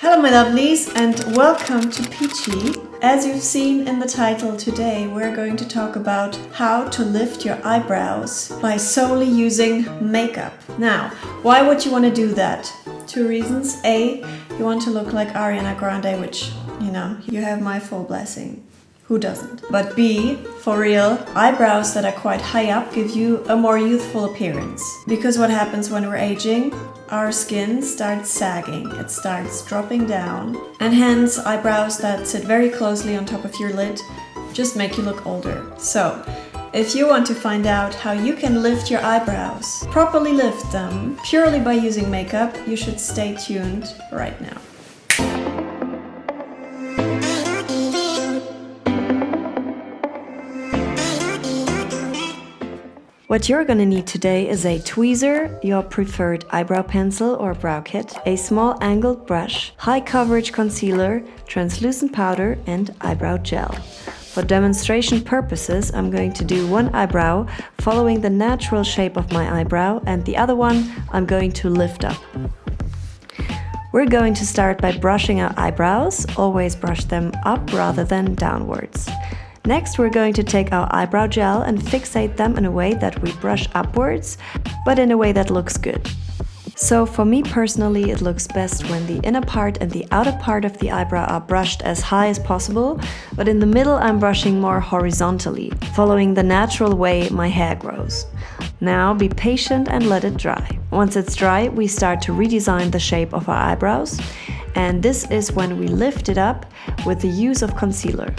Hello my lovelies and welcome to Peachy. As you've seen in the title, today we're going to talk about how to lift your eyebrows by solely using makeup. Now, why would you want to do that? Two reasons. A, you want to look like Ariana Grande, which, you have my full blessing. Who doesn't? But B, for real, eyebrows that are quite high up give you a more youthful appearance. Because what happens when we're aging? Our skin starts sagging, it starts dropping down, and hence eyebrows that sit very closely on top of your lid just make you look older. So, if you want to find out how you can lift your eyebrows, properly lift them, purely by using makeup, you should stay tuned right now. What you're gonna need today is a tweezer, your preferred eyebrow pencil or brow kit, a small angled brush, high coverage concealer, translucent powder, and eyebrow gel. For demonstration purposes, I'm going to do one eyebrow following the natural shape of my eyebrow, and the other one I'm going to lift up. We're going to start by brushing our eyebrows. Always brush them up rather than downwards. Next, we're going to take our eyebrow gel and fixate them in a way that we brush upwards, but in a way that looks good. So for me personally, it looks best when the inner part and the outer part of the eyebrow are brushed as high as possible, but in the middle I'm brushing more horizontally, following the natural way my hair grows. Now be patient and let it dry. Once it's dry, we start to redesign the shape of our eyebrows, and this is when we lift it up with the use of concealer.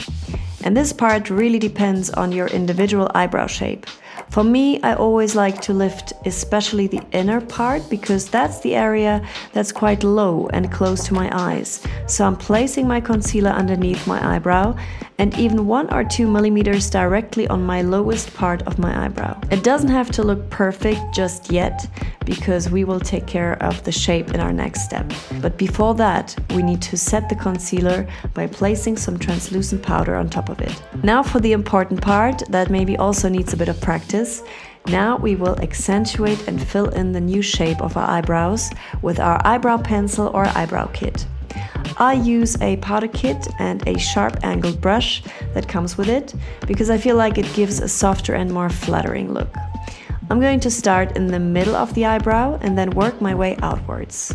And this part really depends on your individual eyebrow shape. For me, I always like to lift especially the inner part because that's the area that's quite low and close to my eyes. So I'm placing my concealer underneath my eyebrow and even 1 or 2 millimeters directly on my lowest part of my eyebrow. It doesn't have to look perfect just yet because we will take care of the shape in our next step. But before that, we need to set the concealer by placing some translucent powder on top of it. Now for the important part that maybe also needs a bit of practice. Now we will accentuate and fill in the new shape of our eyebrows with our eyebrow pencil or eyebrow kit. I use a powder kit and a sharp angled brush that comes with it because I feel like it gives a softer and more flattering look. I'm going to start in the middle of the eyebrow and then work my way outwards.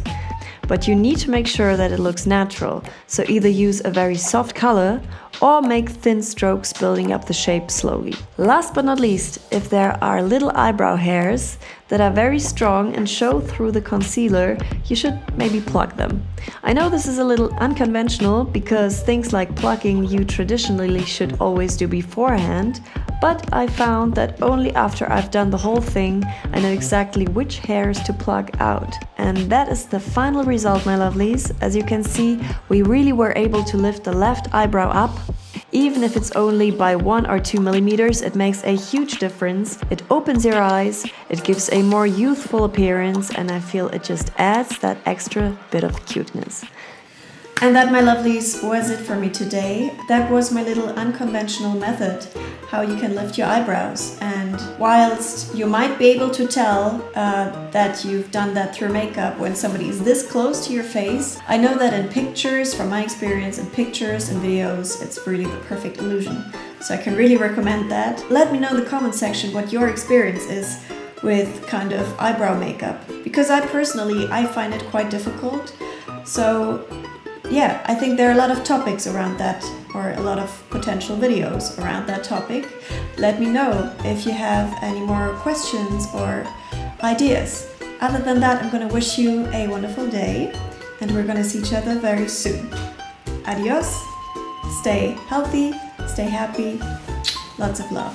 But you need to make sure that it looks natural, so either use a very soft color or make thin strokes building up the shape slowly. Last but not least, if there are little eyebrow hairs that are very strong and show through the concealer, you should maybe pluck them. I know this is a little unconventional because things like plucking you traditionally should always do beforehand, but I found that only after I've done the whole thing, I know exactly which hairs to pluck out. And that is the final result, my lovelies. As you can see, we really were able to lift the left eyebrow up. Even if it's only by 1 or 2 millimeters, it makes a huge difference. It opens your eyes, it gives a more youthful appearance, and I feel it just adds that extra bit of cuteness. And that, my lovelies, was it for me today. That was my little unconventional method, how you can lift your eyebrows. And whilst you might be able to tell that you've done that through makeup when somebody is this close to your face, I know that in pictures, from my experience in pictures and videos, it's really the perfect illusion. So I can really recommend that. Let me know in the comment section what your experience is with kind of eyebrow makeup. Because I find it quite difficult. So yeah, I think there are a lot of topics around that, or a lot of potential videos around that topic. Let me know if you have any more questions or ideas. Other than that, I'm going to wish you a wonderful day, and we're going to see each other very soon. Adios, stay healthy, stay happy, lots of love.